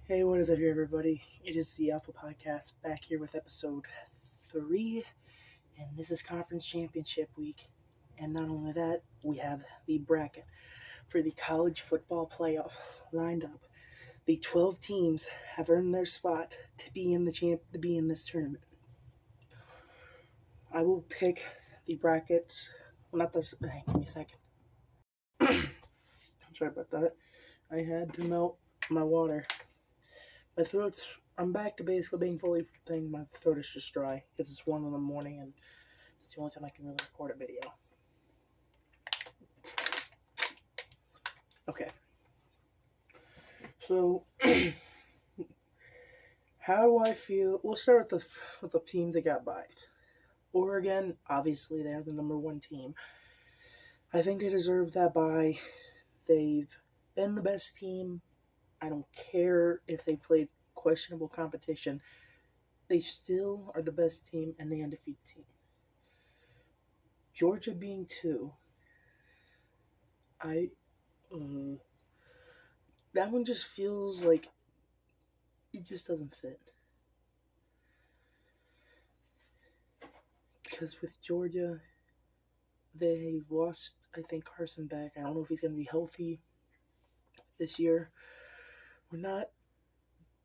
Hey, what is up here, everybody? It is the Alpha Podcast back here with episode 3, and this is Conference Championship Week. And not only that, we have the bracket for the college football playoff lined up. The 12 teams have earned their spot to be in this tournament. I will pick the brackets. Give me a second. I'm sorry about that. I had to melt my water. I'm back to basically being fully thing. My throat is just dry because it's 1 in the morning and it's the only time I can really record a video. Okay. So, how do I feel? We'll start with the teams that got by. Oregon, obviously, they're the number 1 team. I think they deserve that bye. They've been the best team. I don't care if they played questionable competition. They still are the best team and the undefeated team. Georgia being 2, that one just feels like it just doesn't fit. Because with Georgia, they lost, I think, Carson back. I don't know if he's going to be healthy this year or not,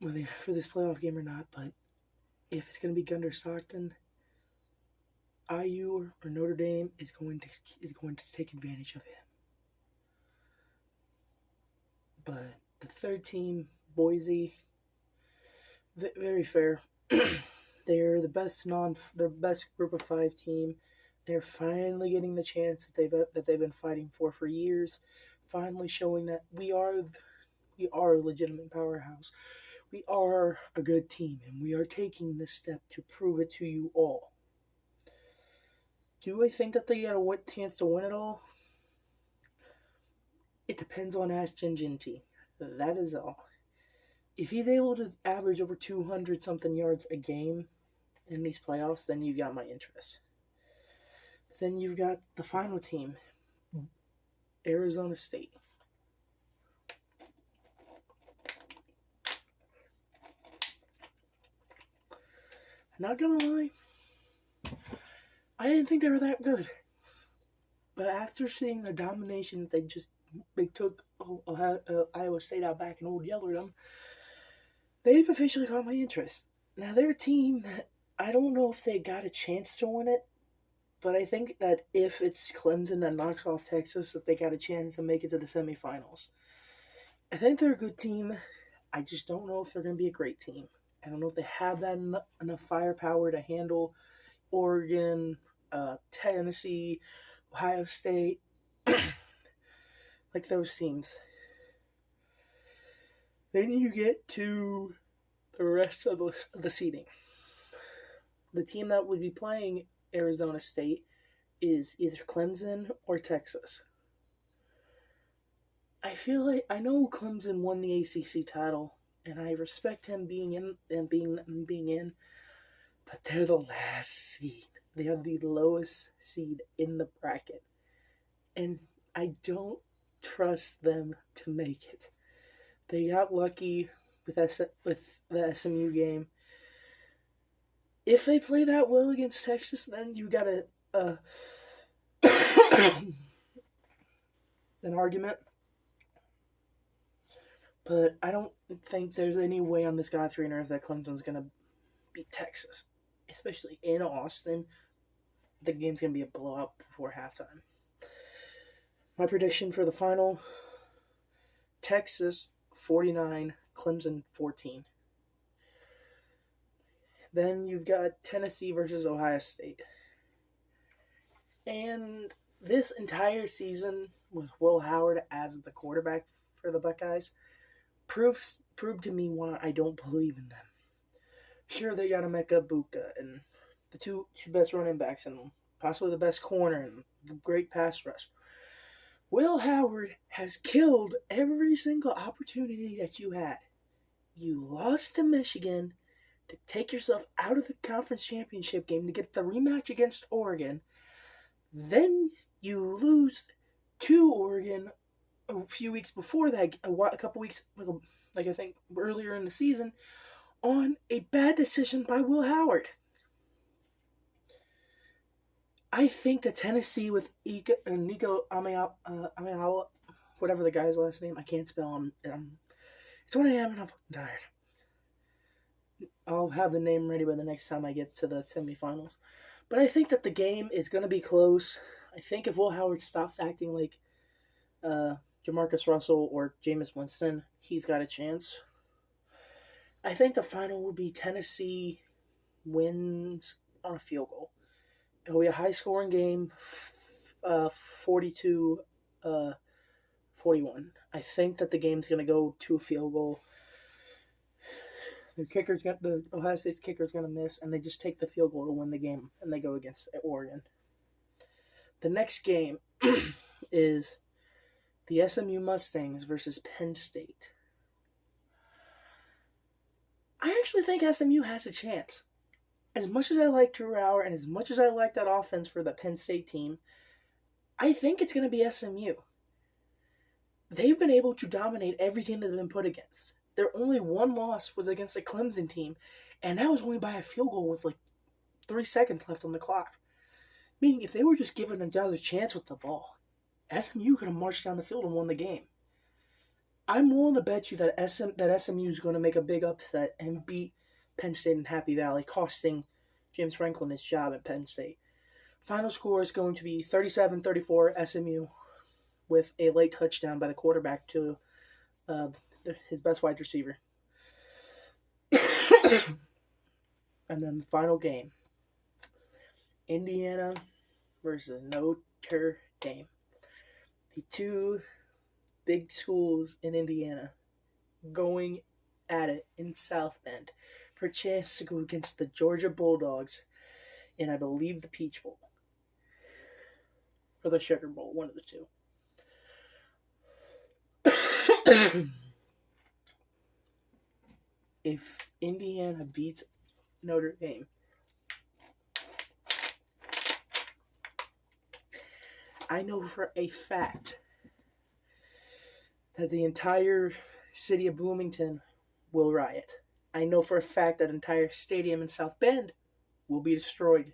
for this playoff game or not, but if it's going to be Gunnar Stockton, IU or Notre Dame is going to take advantage of him. But the third team, Boise, very fair. They're the best group of 5 team. They're finally getting the chance that they've been fighting for years. Finally showing that we are a legitimate powerhouse. We are a good team, and we are taking this step to prove it to you all. Do I think that they got a chance to win it all? It depends on Ashton Ginty. That is all. If he's able to average over 200-something yards a game in these playoffs, then you got my interest. Then you've got the final team, Arizona State. Not gonna lie, I didn't think they were that good. But after seeing the domination that they took Iowa State out back in Old Yellerdom, they've officially caught my interest. Now, they're a team that I don't know if they got a chance to win it, but I think that if it's Clemson that knocks off Texas, that they got a chance to make it to the semifinals. I think they're a good team. I just don't know if they're going to be a great team. I don't know if they have that enough firepower to handle Oregon, Tennessee, Ohio State, like those teams. Then you get to the rest of the seeding. The team that would be playing Arizona State is either Clemson or Texas. I feel like I know Clemson won the ACC title, and I respect him being in, but they're the last seed. They are the lowest seed in the bracket, and I don't trust them to make it. They got lucky with the SMU game. If they play that well against Texas, then you got an argument. But I don't think there's any way on this God's green earth that Clemson's going to beat Texas, especially in Austin. The game's going to be a blowout before halftime. My prediction for the final, Texas 49, Clemson 14. Then you've got Tennessee versus Ohio State. And this entire season with Will Howard as the quarterback for the Buckeyes proved to me why I don't believe in them. Sure, they got Emeka Buka and the two best running backs and possibly the best corner and great pass rush. Will Howard has killed every single opportunity that you had. You lost to Michigan to take yourself out of the conference championship game to get the rematch against Oregon. Then you lose to Oregon a few weeks before that, a couple weeks, like I think earlier in the season, on a bad decision by Will Howard. I think that Tennessee with Nico Amiawa, whatever the guy's last name, I can't spell him. It's 1 a.m. and I'm fucking tired. I'll have the name ready by the next time I get to the semifinals. But I think that the game is going to be close. I think if Will Howard stops acting like Jamarcus Russell or Jameis Winston, he's got a chance. I think the final will be Tennessee wins on a field goal. It'll be a high-scoring game, 42 41. I think that the game's going to go to a field goal. The Ohio State's kicker's going to miss, and they just take the field goal to win the game, and they go against Oregon. The next game is the SMU Mustangs versus Penn State. I actually think SMU has a chance. As much as I like Drew Hauer and as much as I like that offense for the Penn State team, I think it's going to be SMU. They've been able to dominate every team they've been put against. Their only one loss was against the Clemson team, and that was only by a field goal with like 3 seconds left on the clock. Meaning, if they were just given another chance with the ball, SMU could have marched down the field and won the game. I'm willing to bet you that SMU is going to make a big upset and beat Penn State in Happy Valley, costing James Franklin his job at Penn State. Final score is going to be 37-34 SMU with a late touchdown by the quarterback to his best wide receiver. And then the final game, Indiana versus Notre Dame. The two big schools in Indiana going at it in South Bend for a chance to go against the Georgia Bulldogs in, I believe, the Peach Bowl. Or the Sugar Bowl, one of the two. If Indiana beats Notre Dame, I know for a fact that the entire city of Bloomington will riot. I know for a fact that entire stadium in South Bend will be destroyed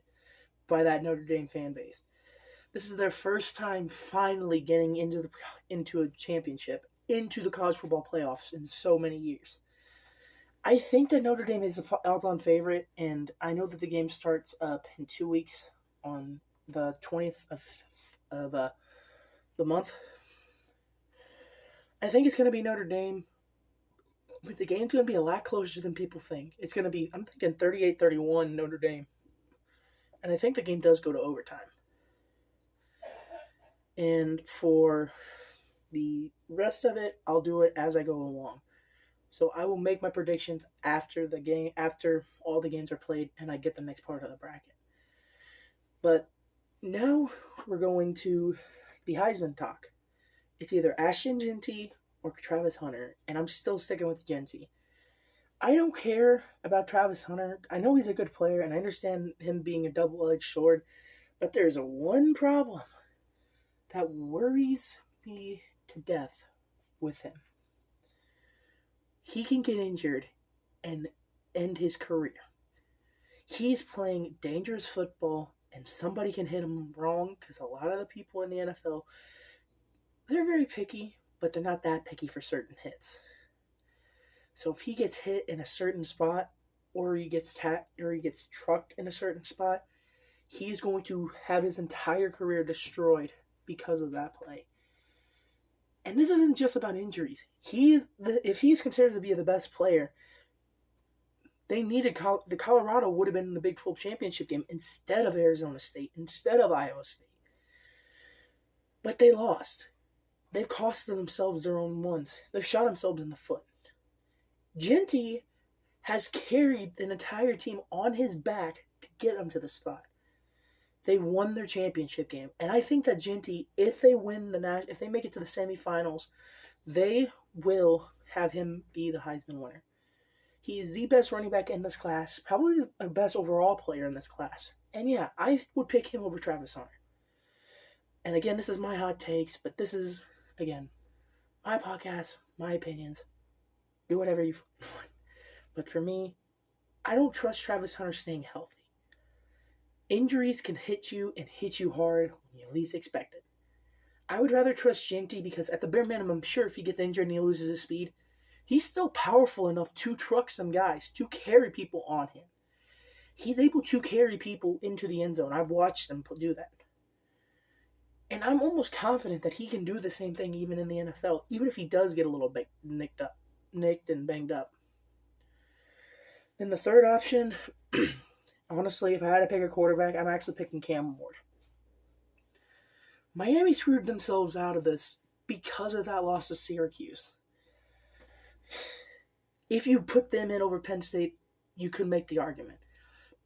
by that Notre Dame fan base. This is their first time finally getting into a championship, into the college football playoffs in so many years. I think that Notre Dame is the odds-on favorite, and I know that the game starts up in 2 weeks on the 20th of the month. I think it's going to be Notre Dame, but the game's going to be a lot closer than people think. It's going to be, I'm thinking 38-31 Notre Dame. And I think the game does go to overtime. And for the rest of it, I'll do it as I go along. So I will make my predictions after the game, after all the games are played, and I get the next part of the bracket. But now we're going to the Heisman talk. It's either Ashton Jeanty or Travis Hunter, and I'm still sticking with Jeanty. I don't care about Travis Hunter. I know he's a good player, and I understand him being a double-edged sword, but there's one problem that worries me to death with him. He can get injured and end his career. He's playing dangerous football, and somebody can hit him wrong, because a lot of the people in the NFL, they're very picky, but they're not that picky for certain hits. So if he gets hit in a certain spot, or he gets trucked in a certain spot, he's going to have his entire career destroyed because of that play. And this isn't just about injuries. If he's considered to be the best player, they needed the Colorado would have been in the Big 12 championship game instead of Arizona State, instead of Iowa State. But they lost. They've costed themselves their own ones. They've shot themselves in the foot. Jeanty has carried an entire team on his back to get them to the spot. They won their championship game, and I think that Jeanty, if they make it to the semifinals, they will have him be the Heisman winner. He is the best running back in this class, probably the best overall player in this class. And yeah, I would pick him over Travis Hunter. And again, this is my hot takes, but this is, again, my podcast, my opinions. Do whatever you want. But for me, I don't trust Travis Hunter staying healthy. Injuries can hit you and hit you hard when you least expect it. I would rather trust Ginty because at the bare minimum, sure, if he gets injured and he loses his speed, he's still powerful enough to truck some guys, to carry people on him. He's able to carry people into the end zone. I've watched him do that. And I'm almost confident that he can do the same thing even in the NFL, even if he does get a little bit nicked and banged up. Then the third option, honestly, if I had to pick a quarterback, I'm actually picking Cam Ward. Miami screwed themselves out of this because of that loss to Syracuse. If you put them in over Penn State, you could make the argument.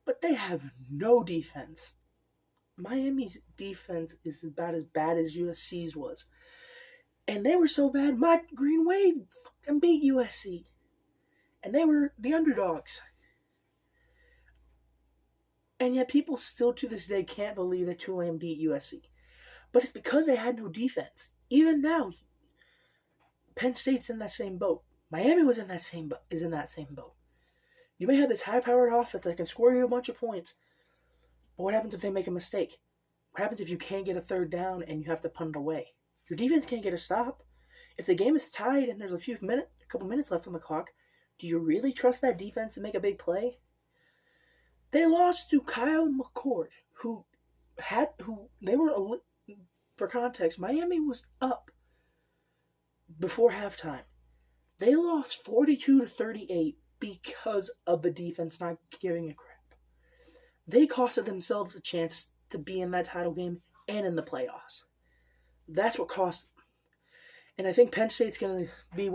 But they have no defense. Miami's defense is about as bad as USC's was. And they were so bad, Mike Green Wave fucking beat USC. And they were the underdogs. And yet people still to this day can't believe that Tulane beat USC. But it's because they had no defense. Even now, Penn State's in that same boat. Miami is in that same boat. You may have this high-powered offense that can score you a bunch of points, but what happens if they make a mistake? What happens if you can't get a third down and you have to punt it away? Your defense can't get a stop. If the game is tied and there's a couple minutes left on the clock, do you really trust that defense to make a big play? They lost to Kyle McCord, for context, Miami was up before halftime. They lost 42-38 because of the defense not giving a crap. They costed themselves a chance to be in that title game and in the playoffs. That's what cost them. And I think Penn State's going to be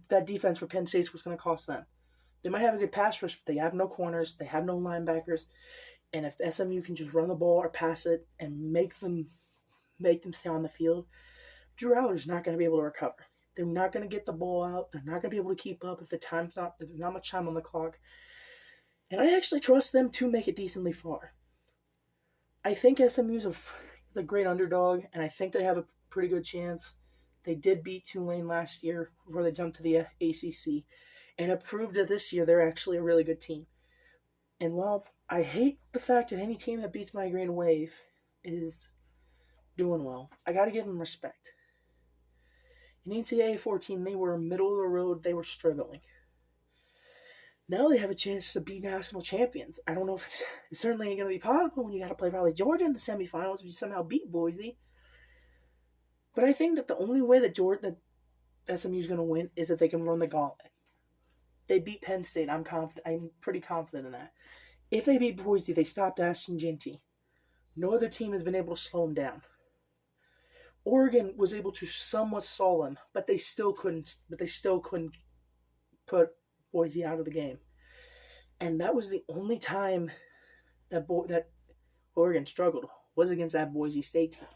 that defense for Penn State was going to cost them. They might have a good pass rush, but they have no corners. They have no linebackers. And if SMU can just run the ball or pass it and make them stay on the field, Drew Aller's not going to be able to recover. They're not going to get the ball out. They're not going to be able to keep up if there's not much time on the clock. And I actually trust them to make it decently far. I think SMU is a great underdog, and I think they have a pretty good chance. They did beat Tulane last year before they jumped to the ACC, and it proved that this year they're actually a really good team. And while I hate the fact that any team that beats my Green Wave is doing well, I got to give them respect. In NCAA 14, they were middle of the road. They were struggling. Now they have a chance to be national champions. I don't know if it's certainly ain't going to be possible when you got to play probably Georgia in the semifinals if you somehow beat Boise. But I think that the only way that SMU is going to win is that they can run the gauntlet. They beat Penn State. I'm pretty confident in that. If they beat Boise, they stopped Ashton Ginty. No other team has been able to slow them down. Oregon was able to somewhat stall them, but they still couldn't put Boise out of the game. And that was the only time that Oregon struggled, was against that Boise State team.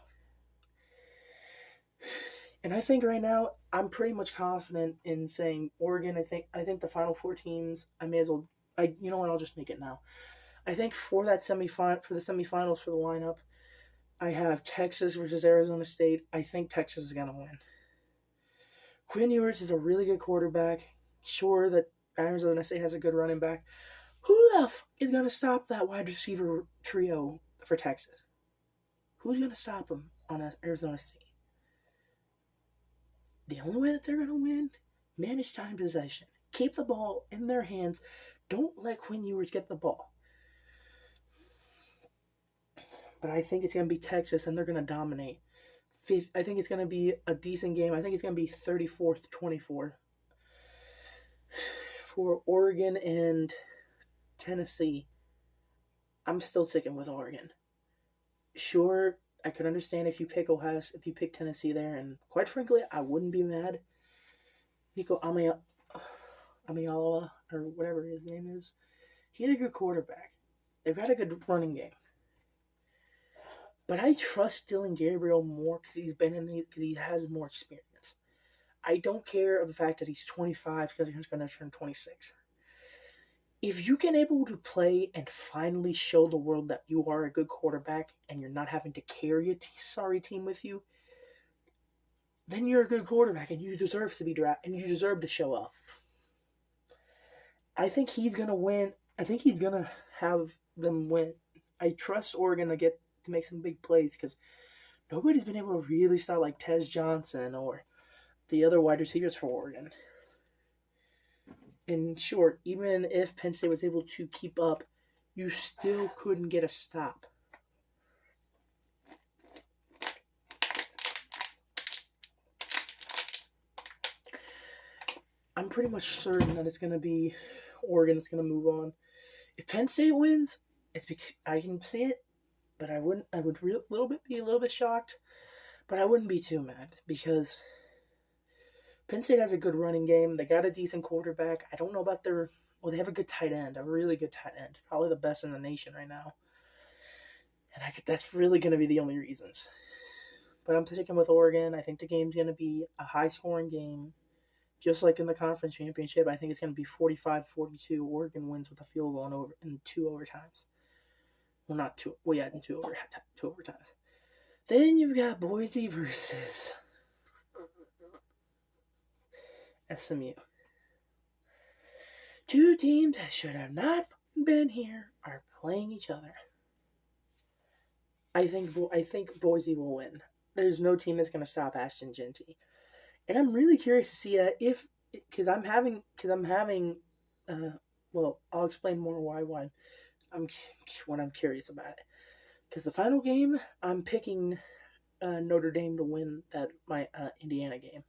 And I think right now I'm pretty much confident in saying Oregon. I think the Final Four teams. You know what? I'll just make it now. I think for the semifinals for the lineup, I have Texas versus Arizona State. I think Texas is gonna win. Quinn Ewers is a really good quarterback. Sure that Arizona State has a good running back. Who the fuck is gonna stop that wide receiver trio for Texas? Who's gonna stop them on Arizona State? The only way that they're going to win, manage time possession. Keep the ball in their hands. Don't let Quinn Ewers get the ball. But I think it's going to be Texas, and they're going to dominate. I think it's going to be a decent game. I think it's going to be 34-24 for Oregon and Tennessee. I'm still sticking with Oregon. Sure, I could understand if you pick Tennessee there, and quite frankly, I wouldn't be mad. Nico Amialoa, or whatever his name is, he's a good quarterback. They've got a good running game. But I trust Dylan Gabriel more because he has more experience. I don't care of the fact that he's 25 because he's going to turn 26. If you can able to play and finally show the world that you are a good quarterback and you're not having to carry a sorry team with you, then you're a good quarterback and you deserve to be drafted and you deserve to show up. I think he's gonna win. I think he's gonna have them win. I trust Oregon to make some big plays because nobody's been able to really stop like Tez Johnson or the other wide receivers for Oregon. In short, even if Penn State was able to keep up, you still couldn't get a stop. I'm pretty much certain that it's going to be Oregon that's going to move on. If Penn State wins, I can see it, but I would be a little bit shocked, but I wouldn't be too mad because Penn State has a good running game. They got a decent quarterback. I don't know about they have a good tight end, a really good tight end, probably the best in the nation right now. And that's really going to be the only reasons. But I'm sticking with Oregon. I think the game's going to be a high-scoring game. Just like in the conference championship, I think it's going to be 45-42. Oregon wins with a field goal in 2 overtimes. Well, not two. Well, yeah, in 2 overtimes. Then you've got Boise versus SMU. 2 teams that should have not been here are playing each other. I think Boise will win. There's no team that's going to stop Ashton Jeanty. And I'm really curious to see because I'm having I'll explain more why I'm curious about it. Because the final game, I'm picking Notre Dame to win my Indiana game.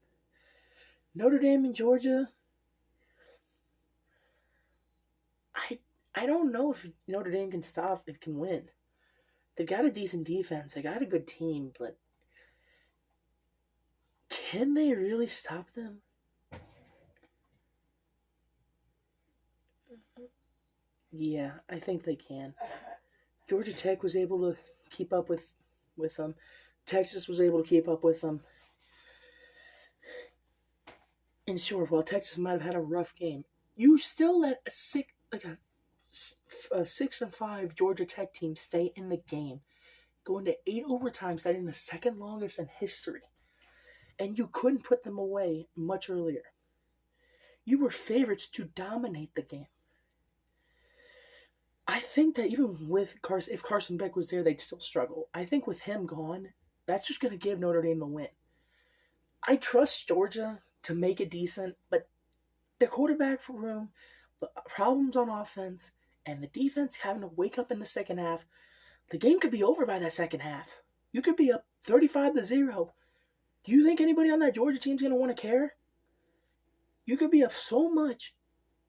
Notre Dame and Georgia, I don't know if Notre Dame can win. They've got a decent defense. They got a good team, but can they really stop them? Yeah, I think they can. Georgia Tech was able to keep up with them. Texas was able to keep up with them. And sure, while Texas might have had a rough game, you still let a 6-5 Georgia Tech team stay in the game, go into 8 overtimes, setting the second longest in history. And you couldn't put them away much earlier. You were favorites to dominate the game. I think that even with if Carson Beck was there, they'd still struggle. I think with him gone, that's just going to give Notre Dame the win. I trust Georgia to make it decent, but the quarterback room, the problems on offense, and the defense having to wake up in the second half, the game could be over by that second half. You could be up 35-0. Do you think anybody on that Georgia team is going to want to care? You could be up so much,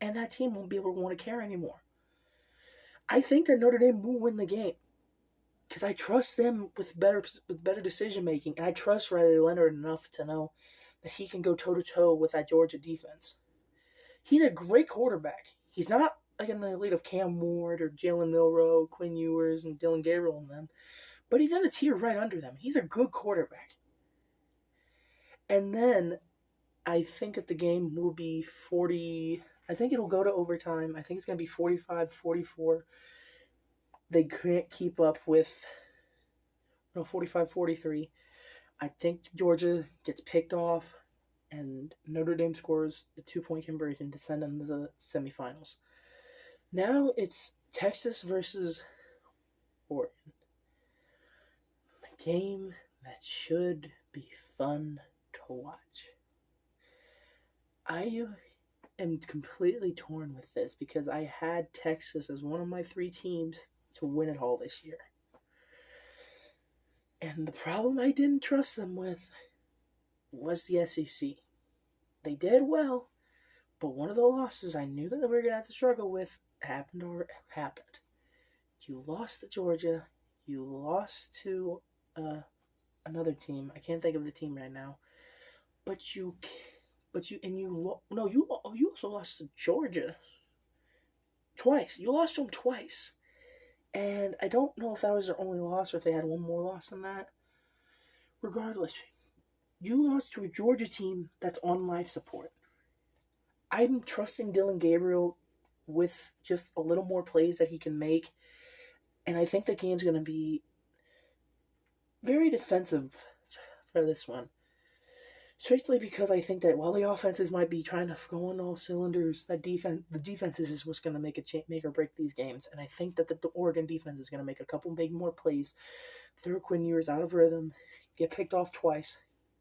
and that team won't be able to want to care anymore. I think that Notre Dame will win the game because I trust them with better decision making, and I trust Riley Leonard enough to know that he can go toe-to-toe with that Georgia defense. He's a great quarterback. He's not like in the elite of Cam Ward or Jalen Milroe, Quinn Ewers, and Dylan Gabriel and them, but he's in a tier right under them. He's a good quarterback. And then I think if the game will be 40, I think it'll go to overtime. I think it's going to be 45-44. They can't keep up with 45-43. I think Georgia gets picked off, and Notre Dame scores the 2-point conversion to send them to the semifinals. Now it's Texas versus Oregon. A game that should be fun to watch. I am completely torn with this because I had Texas as one of my 3 teams to win it all this year. And the problem I didn't trust them with was the SEC. They did well, but one of the losses I knew that we were going to have to struggle with happened. You lost to Georgia. You lost to another team. I can't think of the team right now. You also lost to Georgia twice. You lost to them twice. And I don't know if that was their only loss or if they had one more loss than that. Regardless, you lost to a Georgia team that's on life support. I'm trusting Dylan Gabriel with just a little more plays that he can make. And I think the game's going to be very defensive for this one. Strictly because I think that while the offenses might be trying to go on all cylinders, the defenses is what's going to make or break these games. And I think that the Oregon defense is going to make a couple big more plays, throw Quinn Ewers out of rhythm, get picked off twice,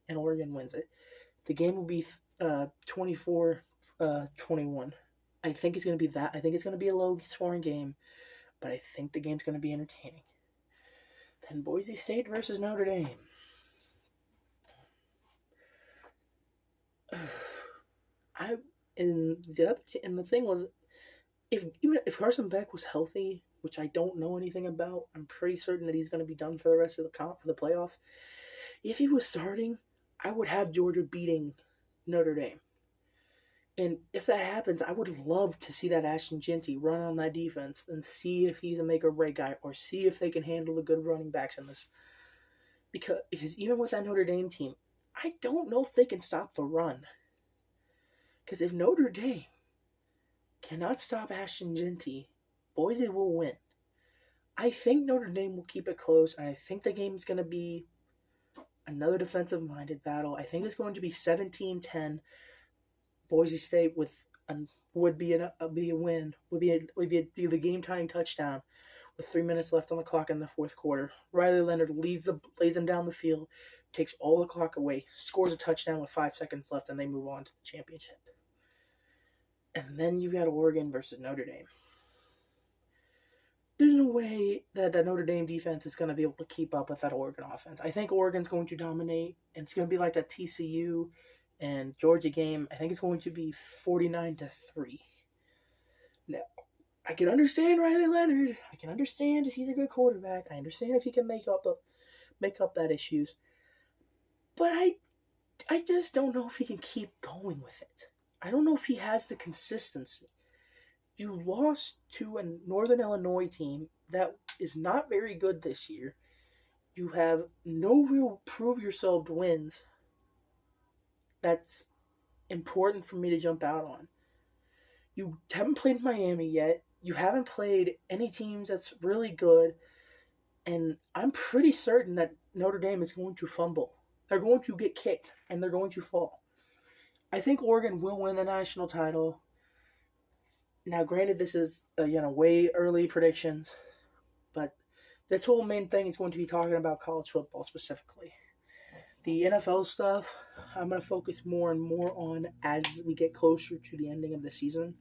and Oregon wins it. The game will be 24-21. I think it's going to be that. I think it's going to be a low-scoring game, but I think the game's going to be entertaining. Then Boise State versus Notre Dame. And the thing was, if Carson Beck was healthy, which I don't know anything about, I'm pretty certain that he's going to be done for the rest of the for the playoffs. If he was starting, I would have Georgia beating Notre Dame. And if that happens, I would love to see that Ashton Jeanty run on that defense and see if he's a make or break guy, or see if they can handle the good running backs in this. Because even with that Notre Dame team, I don't know if they can stop the run. Because if Notre Dame cannot stop Ashton Jeanty, Boise will win. I think Notre Dame will keep it close, and I think the game is going to be another defensive-minded battle. I think it's going to be 17-10. Boise State would be a win. Would be the game-tying touchdown with 3 minutes left on the clock in the fourth quarter. Riley Leonard lays them down the field, takes all the clock away, scores a touchdown with 5 seconds left, and they move on to the championship. And then you've got Oregon versus Notre Dame. There's no way that the Notre Dame defense is going to be able to keep up with that Oregon offense. I think Oregon's going to dominate, and it's going to be like that TCU and Georgia game. I think it's going to be 49-3. Now, I can understand Riley Leonard. I can understand if he's a good quarterback. I understand if he can make up that issues. But I just don't know if he can keep going with it. I don't know if he has the consistency. You lost to a Northern Illinois team that is not very good this year. You have no real prove-yourself wins that's important for me to jump out on. You haven't played Miami yet. You haven't played any teams that's really good. And I'm pretty certain that Notre Dame is going to fumble. They're going to get kicked, and they're going to fall. I think Oregon will win the national title. Now, granted, this is way early predictions, but this whole main thing is going to be talking about college football specifically. The NFL stuff, I'm going to focus more and more on as we get closer to the ending of the season.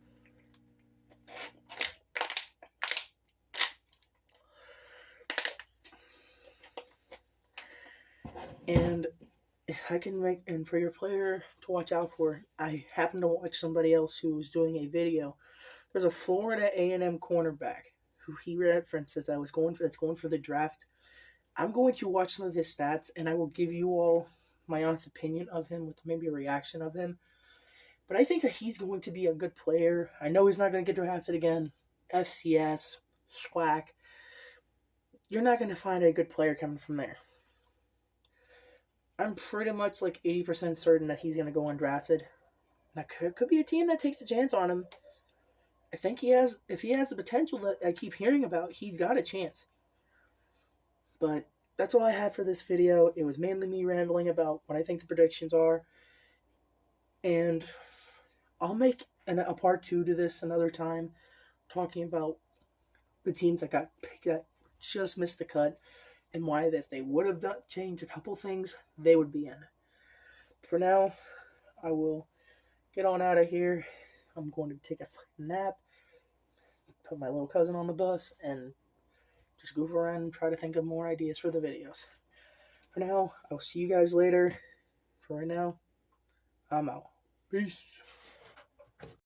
And and for your player to watch out for, I happened to watch somebody else who was doing a video. There's a Florida A&M cornerback who he references that's going for the draft. I'm going to watch some of his stats, and I will give you all my honest opinion of him with maybe a reaction of him. But I think that he's going to be a good player. I know he's not going to get drafted again. FCS, SWAC. You're not going to find a good player coming from there. I'm pretty much like 80% certain that he's going to go undrafted. That could be a team that takes a chance on him. I think if he has the potential that I keep hearing about, he's got a chance. But that's all I had for this video. It was mainly me rambling about what I think the predictions are. And I'll make a part 2 to this another time, talking about the teams that got picked that just missed the cut, and why if they would have changed a couple things, they would be in. For now, I will get on out of here. I'm going to take a fucking nap, put my little cousin on the bus, and just goof around and try to think of more ideas for the videos. For now, I'll see you guys later. For right now, I'm out. Peace.